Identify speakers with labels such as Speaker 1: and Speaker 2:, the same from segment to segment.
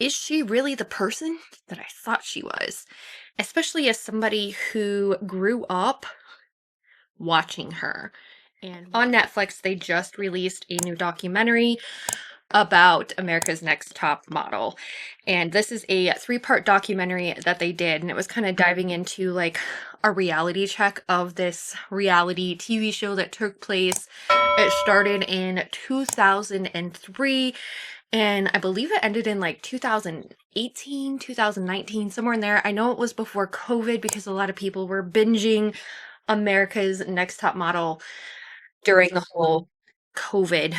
Speaker 1: is she really the person that I thought she was? Especially as somebody who grew up watching her. And on Netflix, they just released a new documentary about America's Next Top Model. And this is a three-part documentary that they did, and it was kind of diving into like a reality check of this reality TV show that took place. It started in 2003, and I believe it ended in like 2018, 2019, somewhere in there. I know it was before COVID because a lot of people were binging America's Next Top Model during the whole COVID.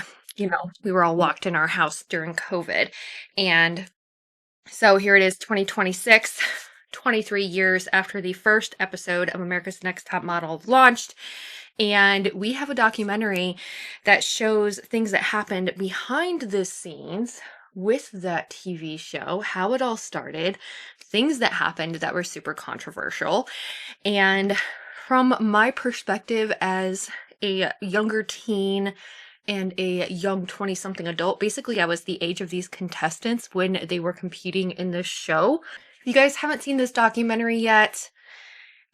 Speaker 1: We were all locked in our house during COVID. And so here it is, 2026, 23 years after the first episode of America's Next Top Model launched. And we have a documentary that shows things that happened behind the scenes with that TV show, how it all started, things that happened that were super controversial. And from my perspective as a younger teen and a young 20-something adult, basically I was the age of these contestants when they were competing in this show. If you guys haven't seen this documentary yet,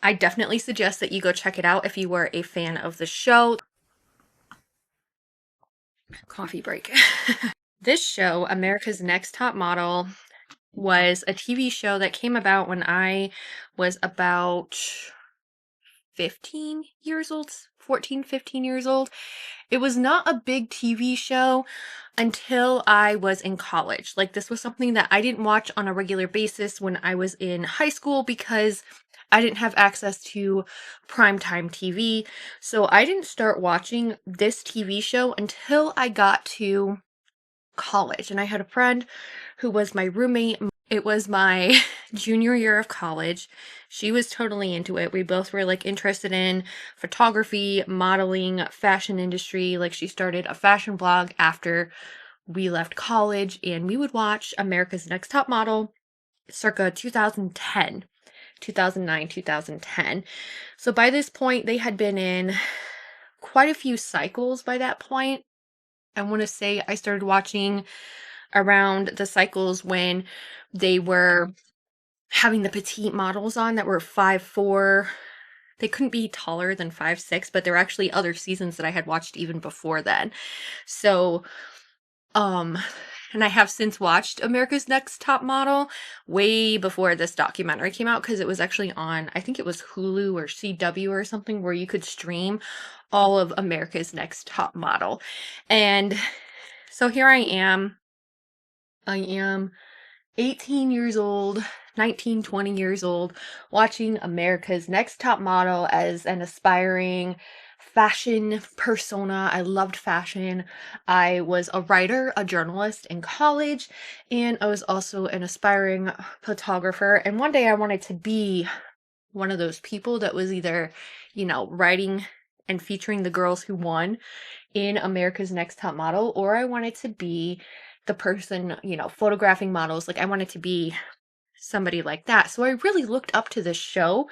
Speaker 1: I definitely suggest that you go check it out if you were a fan of the show. Coffee break. This show, America's Next Top Model, was a TV show that came about when I was about 15 years old, 14, 15 years old. It was not a big TV show until I was in college. Like, this was something that I didn't watch on a regular basis when I was in high school because I didn't have access to primetime TV. So I didn't start watching this TV show until I got to college. And I had a friend who was my roommate. It was my junior year of college. She was totally into it. We both were like interested in photography, modeling, fashion industry. Like, she started a fashion blog after we left college, and we would watch America's Next Top Model circa 2010, 2009, 2010. So by this point, they had been in quite a few cycles by that point. I want to say I started watching around the cycles when they were having the petite models on that were 5'4". They couldn't be taller than 5'6", but there were actually other seasons that I had watched even before then. So, and I have since watched America's Next Top Model way before this documentary came out because it was actually on, I think it was Hulu or CW or something, where you could stream all of America's Next Top Model. And so here I am. I am 18 years old, 19, 20 years old, watching America's Next Top Model as an aspiring fashion persona. I loved fashion. I was a writer, a journalist in college, and I was also an aspiring photographer. And one day I wanted to be one of those people that was either, writing and featuring the girls who won in America's Next Top Model, or I wanted to be the person, photographing models. Like, I wanted to be somebody like that. So I really looked up to this show,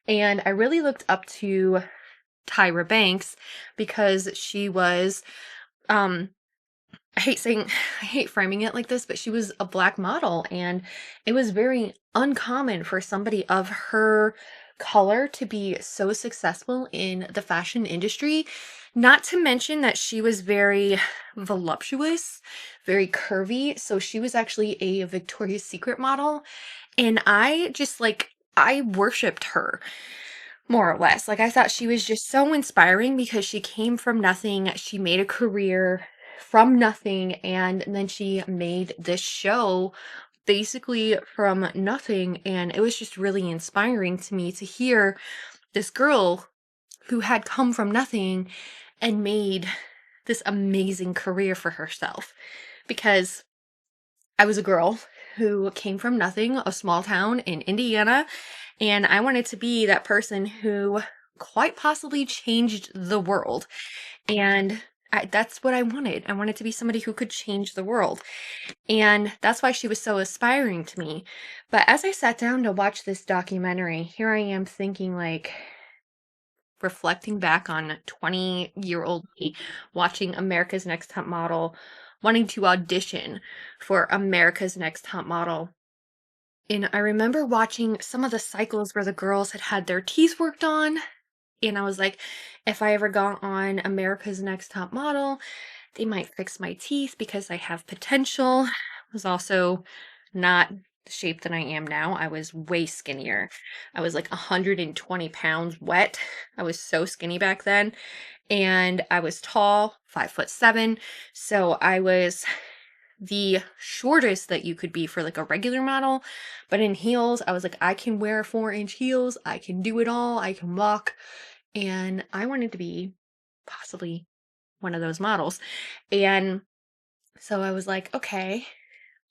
Speaker 1: and I really looked up to Tyra Banks because she was, I hate framing it like this, but she was a Black model, and it was very uncommon for somebody of her color to be so successful in the fashion industry. Not to mention that she was very voluptuous, very curvy. So she was actually a Victoria's Secret model. And I worshipped her, more or less. Like, I thought she was just so inspiring because she came from nothing. She made a career from nothing, and then she made this show basically from nothing. And it was just really inspiring to me to hear this girl who had come from nothing and made this amazing career for herself. Because I was a girl who came from nothing, a small town in Indiana, and I wanted to be that person who quite possibly changed the world. And that's what I wanted. I wanted to be somebody who could change the world. And that's why she was so aspiring to me. But as I sat down to watch this documentary, here I am thinking, like, reflecting back on 20-year-old me watching America's Next Top Model wanting to audition for America's Next Top Model. And I remember watching some of the cycles where the girls had had their teeth worked on. And I was like, if I ever got on America's Next Top Model, they might fix my teeth because I have potential. I was also not the shape that I am now. I was way skinnier. I was like 120 pounds wet. I was so skinny back then. And I was tall, 5'7". So I was the shortest that you could be for like a regular model. But in heels, I was like, I can wear 4-inch heels. I can do it all. I can walk. And I wanted to be possibly one of those models. And so I was like, okay,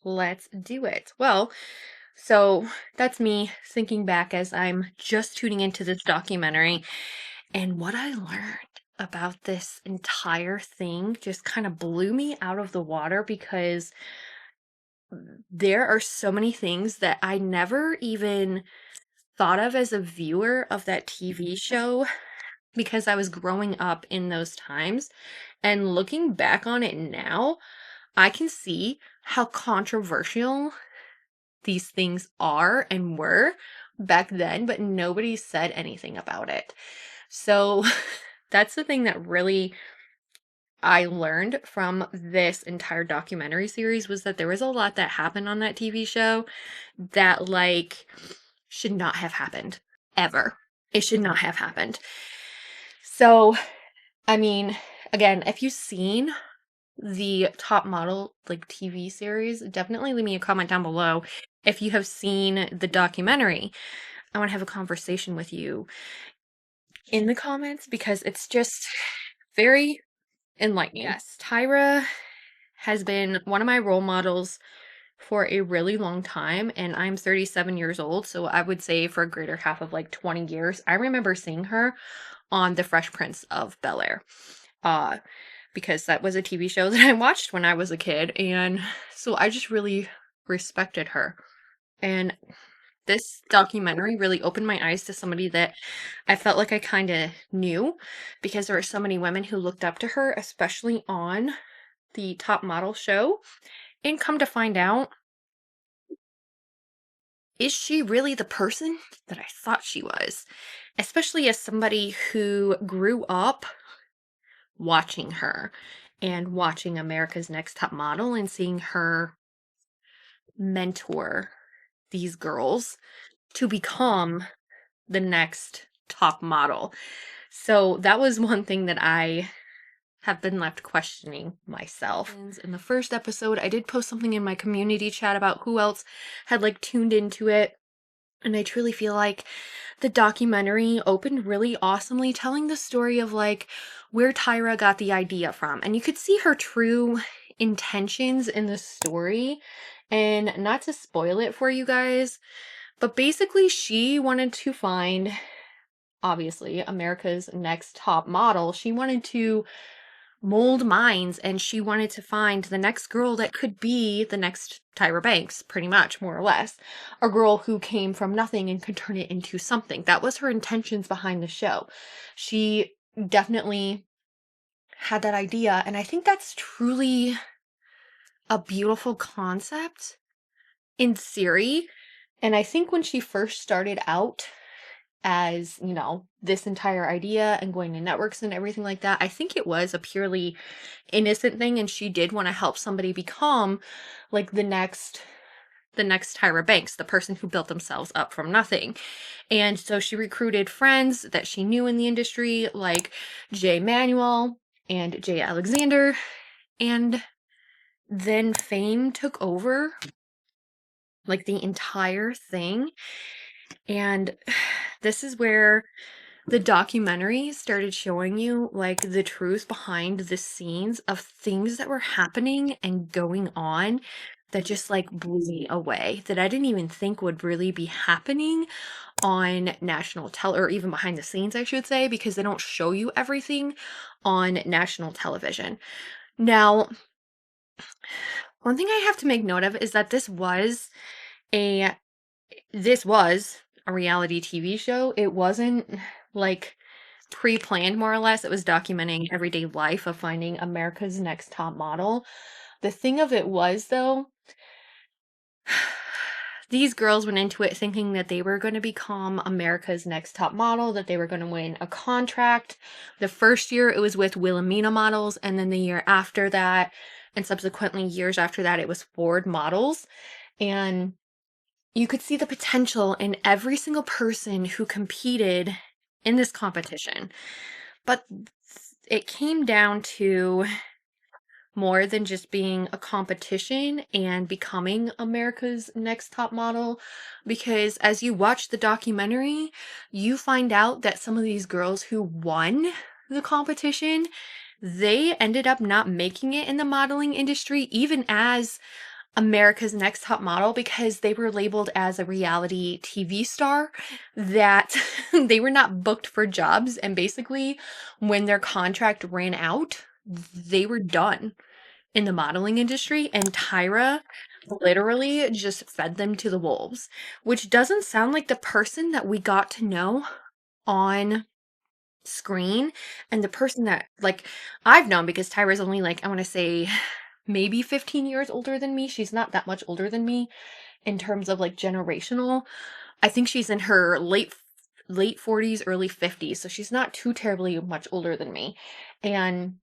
Speaker 1: let's do it. Well, so that's me thinking back as I'm just tuning into this documentary. And what I learned about this entire thing just kind of blew me out of the water, because there are so many things that I never even thought of as a viewer of that TV show, because I was growing up in those times. And looking back on it now, I can see how controversial these things are and were back then, but nobody said anything about it. So that's the thing that really I learned from this entire documentary series, was that there was a lot that happened on that TV show that like should not have happened ever. It should not have happened. So, I mean, again, if you've seen the Top Model like TV series, definitely leave me a comment down below if you have seen the documentary. I want to have a conversation with you in the comments, because it's just very enlightening. Yes, Tyra has been one of my role models for a really long time, and I'm 37 years old, so I would say for a greater half of like 20 years. I remember seeing her on The Fresh Prince of Bel-Air. Because that was a TV show that I watched when I was a kid, and so I just really respected her. And this documentary really opened my eyes to somebody that I felt like I kind of knew, because there were so many women who looked up to her, especially on the Top Model show. And come to find out, is she really the person that I thought she was? Especially as somebody who grew up watching her and watching America's Next Top Model and seeing her mentor these girls to become the next top model. So that was one thing that I have been left questioning myself. In the first episode, I did post something in my community chat about who else had like tuned into it. And I truly feel like the documentary opened really awesomely, telling the story of like where Tyra got the idea from. And you could see her true intentions in the story. And not to spoil it for you guys, but basically she wanted to find, obviously, America's Next Top Model. She wanted to mold minds, and she wanted to find the next girl that could be the next Tyra Banks, pretty much, more or less. A girl who came from nothing and could turn it into something. That was her intentions behind the show. She definitely had that idea, and I think that's truly a beautiful concept in theory. And I think when she first started out as, you know, this entire idea and going to networks and everything like that, I think it was a purely innocent thing, and she did want to help somebody become like the next Tyra Banks, the person who built themselves up from nothing. And so she recruited friends that she knew in the industry, like Manuel and Jay Alexander, and then fame took over like the entire thing. And this is where the documentary started showing you like the truth behind the scenes of things that were happening and going on that just like blew me away, that I didn't even think would really be happening on national or even behind the scenes, I should say, because they don't show you everything on national television. Now, one thing I have to make note of is that this was a reality TV show. It wasn't like pre-planned, more or less. It was documenting everyday life of finding America's Next Top Model. The thing of it was, though, these girls went into it thinking that they were going to become America's Next Top Model, that they were going to win a contract. The first year it was with Wilhelmina Models, and then the year after that, and subsequently years after that, it was Ford Models. And you could see the potential in every single person who competed in this competition. But it came down to more than just being a competition and becoming America's Next Top Model, because as you watch the documentary, you find out that some of these girls who won the competition, they ended up not making it in the modeling industry, even as America's Next Top Model, because they were labeled as a reality TV star, that they were not booked for jobs. And basically, when their contract ran out, they were done in the modeling industry. And Tyra literally just fed them to the wolves, which doesn't sound like the person that we got to know on screen, and the person that, like, I've known, because Tyra's only, like, I want to say maybe 15 years older than me. She's not that much older than me in terms of like generational. I think she's in her late 40s, early 50s, so she's not too terribly much older than me. And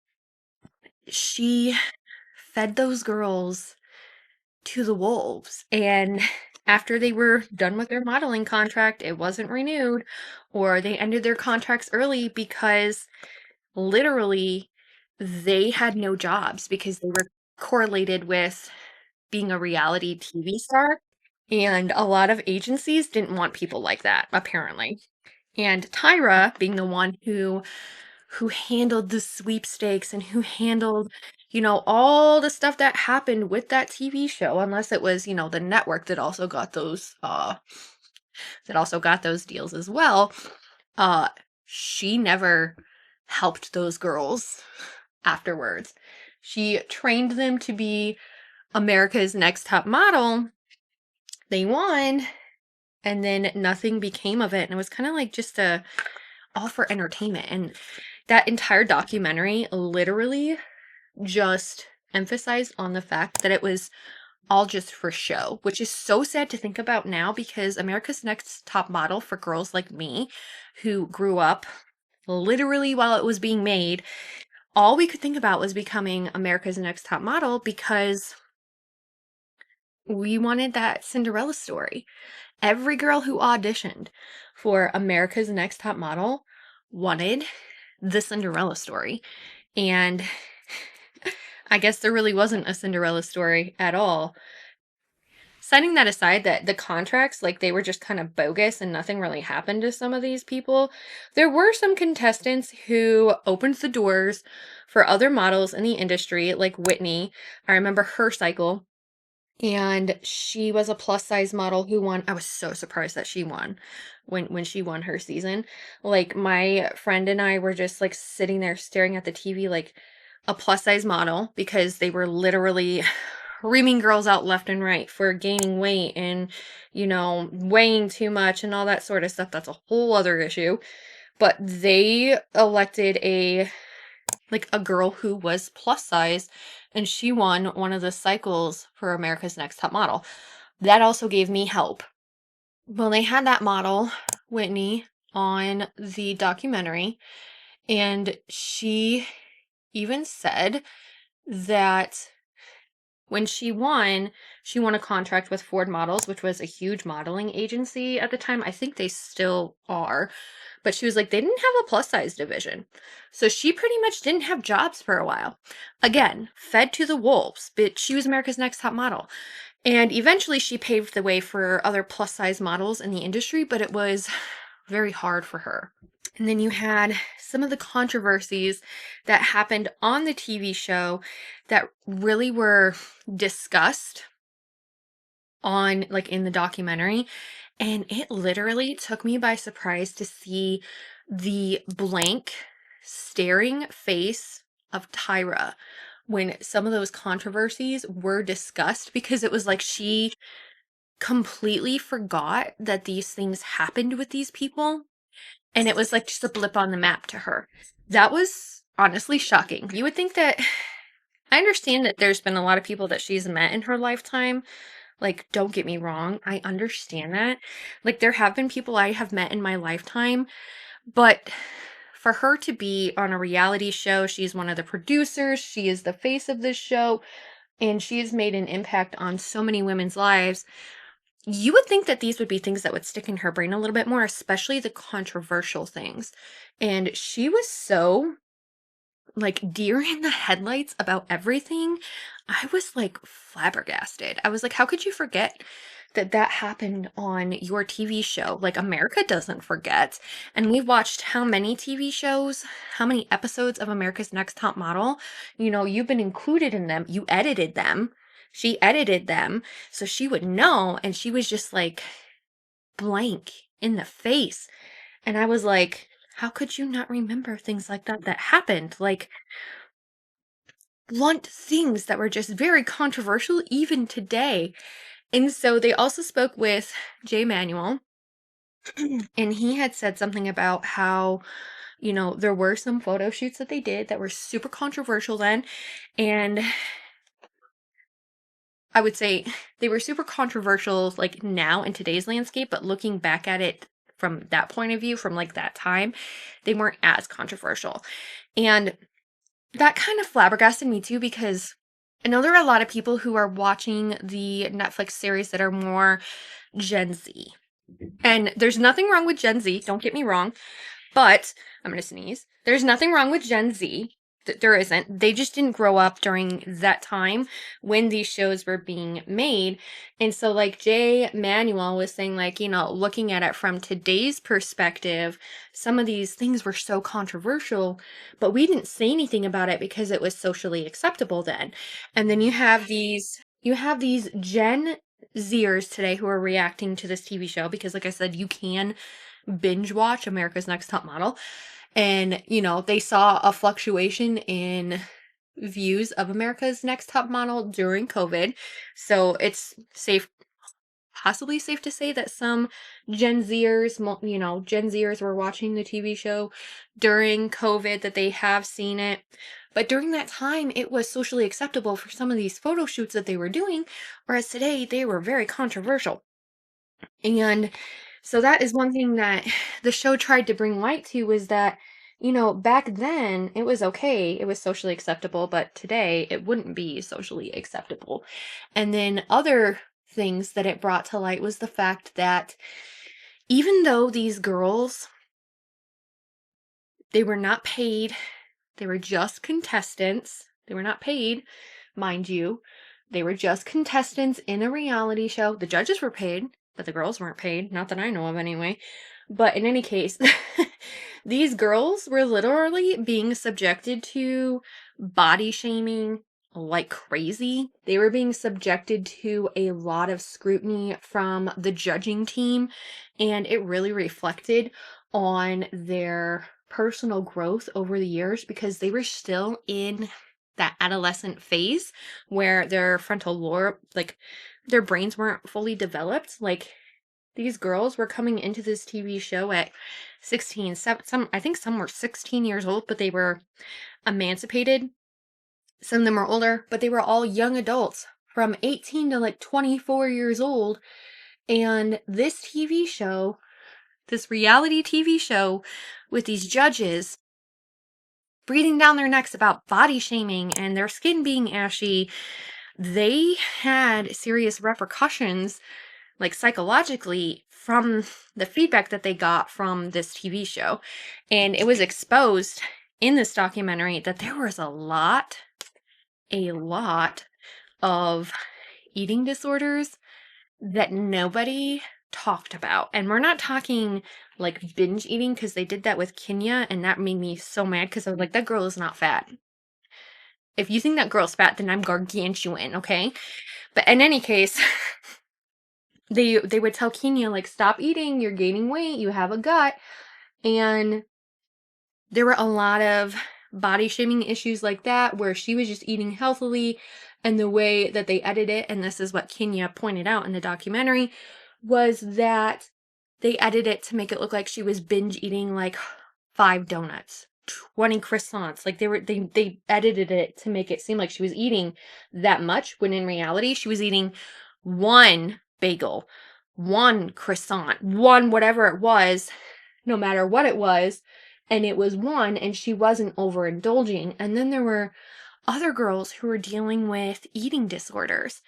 Speaker 1: she fed those girls to the wolves. And after they were done with their modeling contract, it wasn't renewed, or they ended their contracts early because literally they had no jobs because they were correlated with being a reality TV star. And a lot of agencies didn't want people like that, apparently. And Tyra, being the one who handled the sweepstakes and who handled, all the stuff that happened with that TV show, unless it was, the network that also got those deals as well. She never helped those girls afterwards. She trained them to be America's Next Top Model. They won, and then nothing became of it. And it was kind of like just all for entertainment. And that entire documentary literally just emphasized on the fact that it was all just for show, which is so sad to think about now, because America's Next Top Model, for girls like me who grew up literally while it was being made, all we could think about was becoming America's Next Top Model, because we wanted that Cinderella story. Every girl who auditioned for America's Next Top Model wanted the Cinderella story. And I guess there really wasn't a Cinderella story at all. Setting that aside, that the contracts, like, they were just kind of bogus and nothing really happened to some of these people, there were some contestants who opened the doors for other models in the industry, like Whitney. I remember her cycle. And she was a plus size model who won. I was so surprised that she won when she won her season. Like, my friend and I were just like sitting there staring at the TV, like, a plus size model, because they were literally reaming girls out left and right for gaining weight and, weighing too much and all that sort of stuff. That's a whole other issue. But they elected a girl who was plus size, and she won one of the cycles for America's Next Top Model. That also gave me hope. Well, they had that model, Whitney, on the documentary, and she even said that when she won a contract with Ford Models, which was a huge modeling agency at the time. I think they still are. But she was like, they didn't have a plus size division. So she pretty much didn't have jobs for a while. Again, fed to the wolves, but she was America's Next Top Model. And eventually she paved the way for other plus size models in the industry, but it was very hard for her. And then you had some of the controversies that happened on the TV show that really were discussed on, like, in the documentary. And it literally took me by surprise to see the blank staring face of Tyra when some of those controversies were discussed, because it was like she completely forgot that these things happened with these people. And it was like just a blip on the map to her. That was honestly shocking. You would think that I understand that there's been a lot of people that she's met in her lifetime. Like, don't get me wrong, I understand that. Like, there have been people I have met in my lifetime, but for her to be on a reality show, she's one of the producers, she is the face of this show, and she has made an impact on so many women's lives. You would think that these would be things that would stick in her brain a little bit more, especially the controversial things. And she was so like deer in the headlights about everything. I was like flabbergasted. I was like, how could you forget that that happened on your TV show? Like, America doesn't forget. And we watched how many TV shows, how many episodes of America's Next Top Model? You know, you've been included in them, you edited them. She edited them, so she would know. And she was just like blank in the face. And I was like, how could you not remember things like that that happened? Like, blunt things that were just very controversial even today. And so they also spoke with Jay Manuel, and he had said something about how, you know, there were some photo shoots that they did that were super controversial then. And I would say they were super controversial like now in today's landscape, but looking back at it from that point of view, from like that time, they weren't as controversial. And that kind of flabbergasted me too, because I know there are a lot of people who are watching the Netflix series that are more Gen Z. And there's nothing wrong with Gen Z, don't get me wrong, but I'm going to sneeze. There's nothing wrong with Gen Z. There isn't. They just didn't grow up during that time when these shows were being made. And so, like, Jay Manuel was saying, like, you know, looking at it from today's perspective, some of these things were so controversial, but we didn't say anything about it because it was socially acceptable then. And then you have these Gen Zers today who are reacting to this TV show because, like I said, you can binge watch America's Next Top Model. And, you know, they saw a fluctuation in views of America's Next Top Model during COVID. So it's possibly safe to say that some Gen Zers, you know, Gen Zers were watching the TV show during COVID, that they have seen it. But during that time, it was socially acceptable for some of these photo shoots that they were doing, whereas today they were very controversial. And so that is one thing that the show tried to bring light to, was that, you know, back then it was okay, it was socially acceptable, but today it wouldn't be socially acceptable. And then other things that it brought to light was the fact that even though these girls, they were not paid, they were just contestants, they were not paid, mind you, they were just contestants in a reality show. The judges were paid, but the girls weren't paid, not that I know of anyway. But in any case, these girls were literally being subjected to body shaming like crazy. They were being subjected to a lot of scrutiny from the judging team, and it really reflected on their personal growth over the years, because they were still in that adolescent phase where their frontal lobe, like, their brains weren't fully developed. Like, these girls were coming into this TV show at 16, I think some were 16 years old, but they were emancipated. Some of them were older, but they were all young adults from 18 to like 24 years old. And this TV show, this reality TV show with these judges breathing down their necks about body shaming and their skin being ashy, they had serious repercussions, like psychologically, from the feedback that they got from this TV show. And it was exposed in this documentary that there was a lot of eating disorders that nobody talked about. And we're not talking like binge eating, because they did that with Kenya, and that made me so mad, because I was like, that girl is not fat. If you think that girl's fat, then I'm gargantuan, okay? But in any case, they would tell Kenya, like, stop eating, you're gaining weight, you have a gut. And there were a lot of body shaming issues like that, where she was just eating healthily, and the way that they edited it, and this is what Kenya pointed out in the documentary, was that they edited it to make it look like she was binge eating like 5 donuts 20 croissants. Like they edited it to make it seem like she was eating that much, when in reality she was eating one bagel, one croissant, one whatever it was, no matter what it was, and it was one, and she wasn't overindulging. And then there were other girls who were dealing with eating disorders.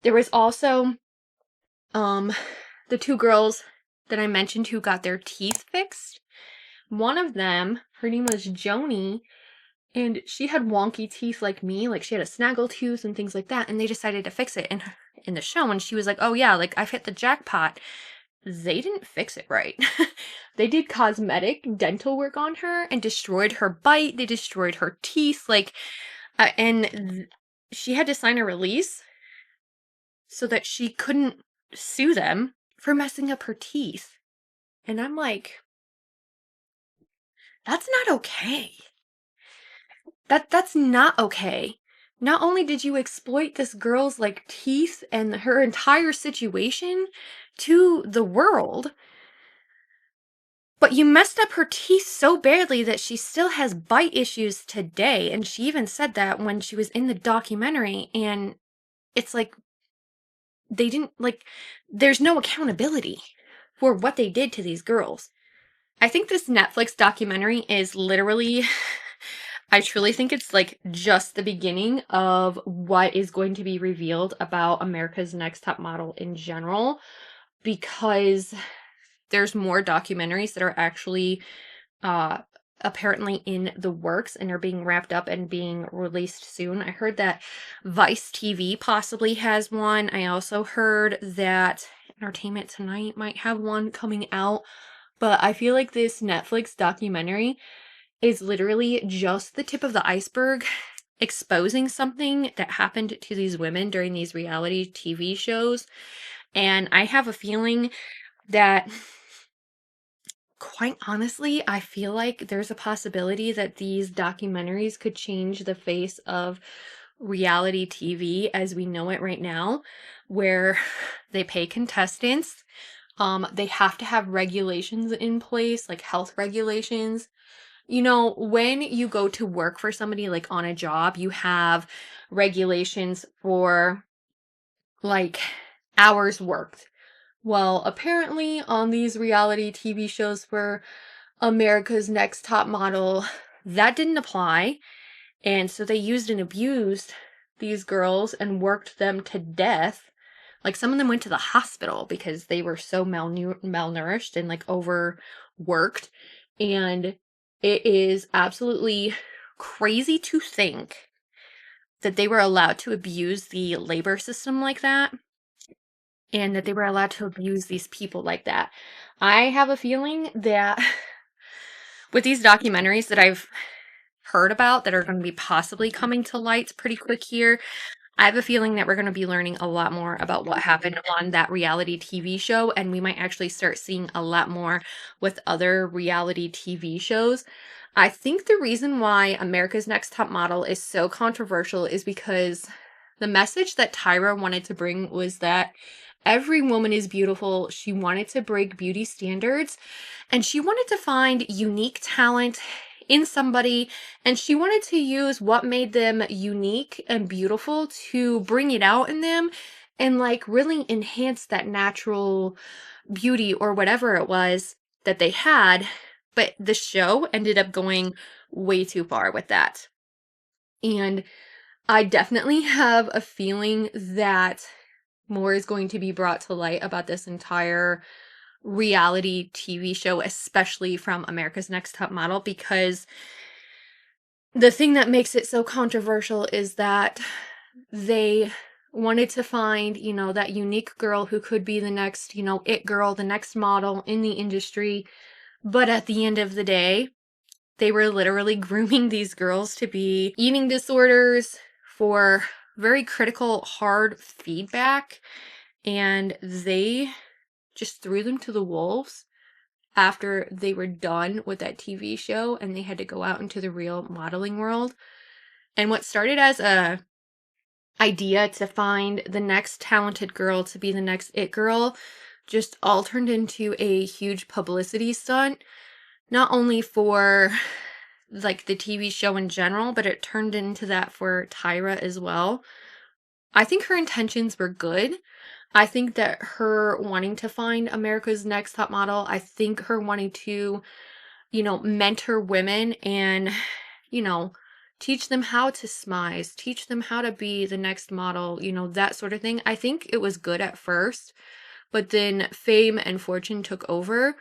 Speaker 1: There was also the two girls that I mentioned who got their teeth fixed. One of them, her name was Joni, and she had wonky teeth like me, like she had a snaggle tooth and things like that, and they decided to fix it in the show, and she was like, oh yeah, like I've hit the jackpot. They didn't fix it right. They did cosmetic dental work on her and destroyed her bite. They destroyed her teeth, like, she had to sign a release so that she couldn't sue them for messing up her teeth. And I'm like, that's not okay. That's not okay. Not only did you exploit this girl's like teeth and her entire situation to the world, but you messed up her teeth so badly that she still has bite issues today. And she even said that when she was in the documentary. And it's like, they didn't, like, there's no accountability for what they did to these girls. I think this Netflix documentary is literally, I truly think it's like just the beginning of what is going to be revealed about America's Next Top Model in general, because there's more documentaries that are actually apparently in the works and are being wrapped up and being released soon. I heard that Vice TV possibly has one. I also heard that Entertainment Tonight might have one coming out. But I feel like this Netflix documentary is literally just the tip of the iceberg, exposing something that happened to these women during these reality TV shows. And I have a feeling that, quite honestly, I feel like there's a possibility that these documentaries could change the face of reality TV as we know it right now, where they pay contestants. They have to have regulations in place, like health regulations. You know, when you go to work for somebody, like on a job, you have regulations for like hours worked. Well, apparently on these reality TV shows for America's Next Top Model, that didn't apply. And so they used and abused these girls and worked them to death. Like, some of them went to the hospital because they were so malnourished and like overworked. And it is absolutely crazy to think that they were allowed to abuse the labor system like that, and that they were allowed to abuse these people like that. I have a feeling that with these documentaries that I've heard about that are going to be possibly coming to light pretty quick here, I have a feeling that we're going to be learning a lot more about what happened on that reality TV show, and we might actually start seeing a lot more with other reality TV shows. I think the reason why America's Next Top Model is so controversial is because the message that Tyra wanted to bring was that every woman is beautiful. She wanted to break beauty standards, and she wanted to find unique talent in somebody, and she wanted to use what made them unique and beautiful to bring it out in them and like really enhance that natural beauty or whatever it was that they had. But the show ended up going way too far with that. And I definitely have a feeling that more is going to be brought to light about this entire reality TV show, especially from America's Next Top Model, because the thing that makes it so controversial is that they wanted to find, you know, that unique girl who could be the next, you know, it girl, the next model in the industry. But at the end of the day, they were literally grooming these girls to be eating disorders for very critical, hard feedback. And they just threw them to the wolves after they were done with that TV show and they had to go out into the real modeling world. And what started as a idea to find the next talented girl to be the next it girl just all turned into a huge publicity stunt, not only for like the TV show in general, but it turned into that for Tyra as well. I think her intentions were good. I think that her wanting to find America's Next Top Model, I think her wanting to, mentor women and, you know, teach them how to smize, teach them how to be the next model, that sort of thing. I think it was good at first, but then fame and fortune took over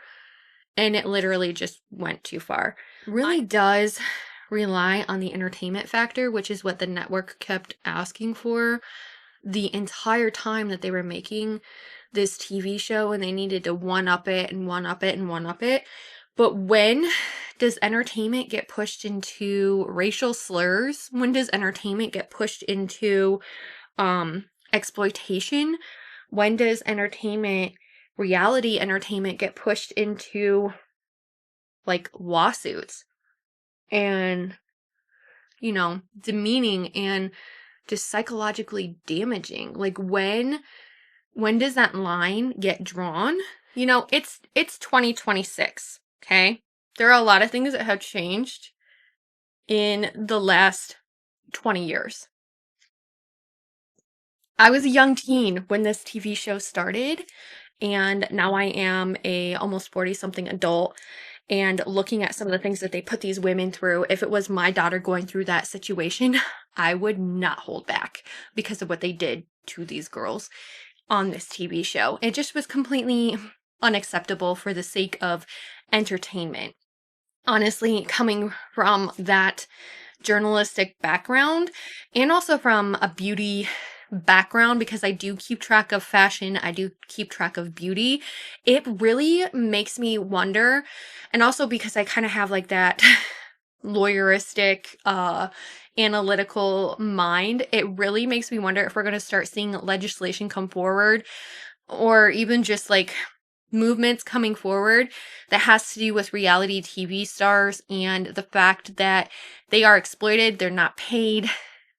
Speaker 1: and it literally just went too far. Really does rely on the entertainment factor, which is what the network kept asking for the entire time that they were making this TV show, and they needed to one up it and one up it and one up it. But when does entertainment get pushed into racial slurs? When does entertainment get pushed into exploitation? When does reality entertainment get pushed into like lawsuits and demeaning and just psychologically damaging? Like when does that line get drawn? It's 2026, okay? There are a lot of things that have changed in the last 20 years. I was a young teen when this TV show started, and now I am a almost 40-something adult, and looking at some of the things that they put these women through. If it was my daughter going through that situation, I would not hold back because of what they did to these girls on this TV show. It just was completely unacceptable for the sake of entertainment. Honestly, coming from that journalistic background and also from a beauty background, because I do keep track of fashion, I do keep track of beauty, it really makes me wonder. And also because I kind of have like that lawyeristic, analytical mind, it really makes me wonder if we're going to start seeing legislation come forward, or even just like movements coming forward that has to do with reality TV stars and the fact that they are exploited, they're not paid,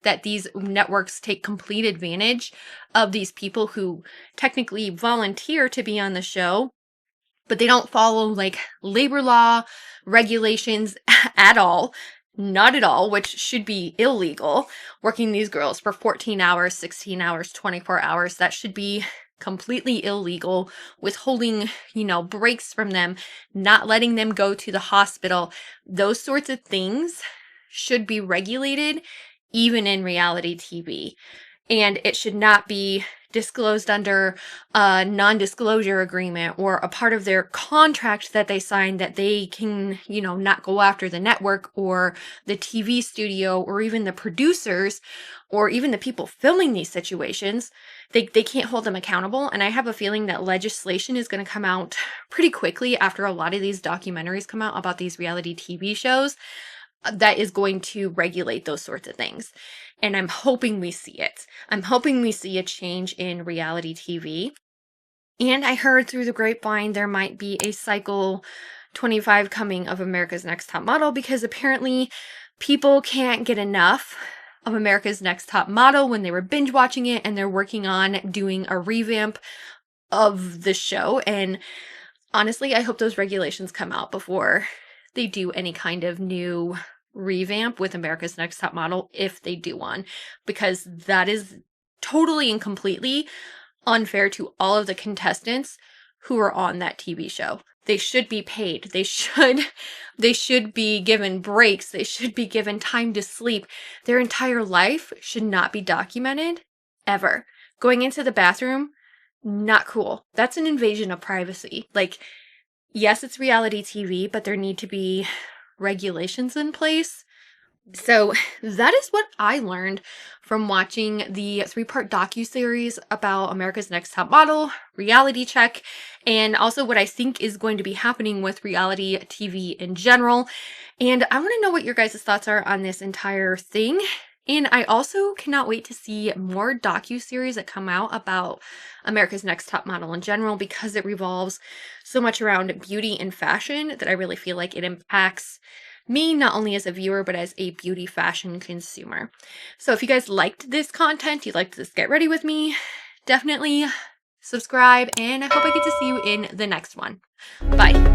Speaker 1: that these networks take complete advantage of these people who technically volunteer to be on the show, but they don't follow like labor law regulations at all. Not at all, which should be illegal. Working these girls for 14 hours, 16 hours, 24 hours, that should be completely illegal. Withholding, breaks from them, not letting them go to the hospital. Those sorts of things should be regulated even in reality TV. And it should not be disclosed under a non-disclosure agreement or a part of their contract that they signed that they can, not go after the network or the TV studio or even the producers or even the people filming these situations. They can't hold them accountable. And I have a feeling that legislation is going to come out pretty quickly after a lot of these documentaries come out about these reality TV shows that is going to regulate those sorts of things. And I'm hoping we see it. I'm hoping we see a change in reality TV. And I heard through the grapevine there might be a cycle 25 coming of America's Next Top Model, because apparently people can't get enough of America's Next Top Model when they were binge watching it, and they're working on doing a revamp of the show. And honestly, I hope those regulations come out before they do any kind of new revamp with America's Next Top Model, if they do one, because that is totally and completely unfair to all of the contestants who are on that TV show. They should be paid. They should be given breaks. They should be given time to sleep. Their entire life should not be documented ever. Going into the bathroom, not cool. That's an invasion of privacy. Like, yes, it's reality TV, but there need to be regulations in place. So that is what I learned from watching the 3-part docuseries about America's Next Top Model, Reality Check, and also what I think is going to be happening with reality TV in general. And I want to know what your guys' thoughts are on this entire thing. And I also cannot wait to see more docuseries that come out about America's Next Top Model in general, because it revolves so much around beauty and fashion that I really feel like it impacts me not only as a viewer, but as a beauty fashion consumer. So if you guys liked this content, you liked this Get Ready With Me, definitely subscribe, and I hope I get to see you in the next one. Bye.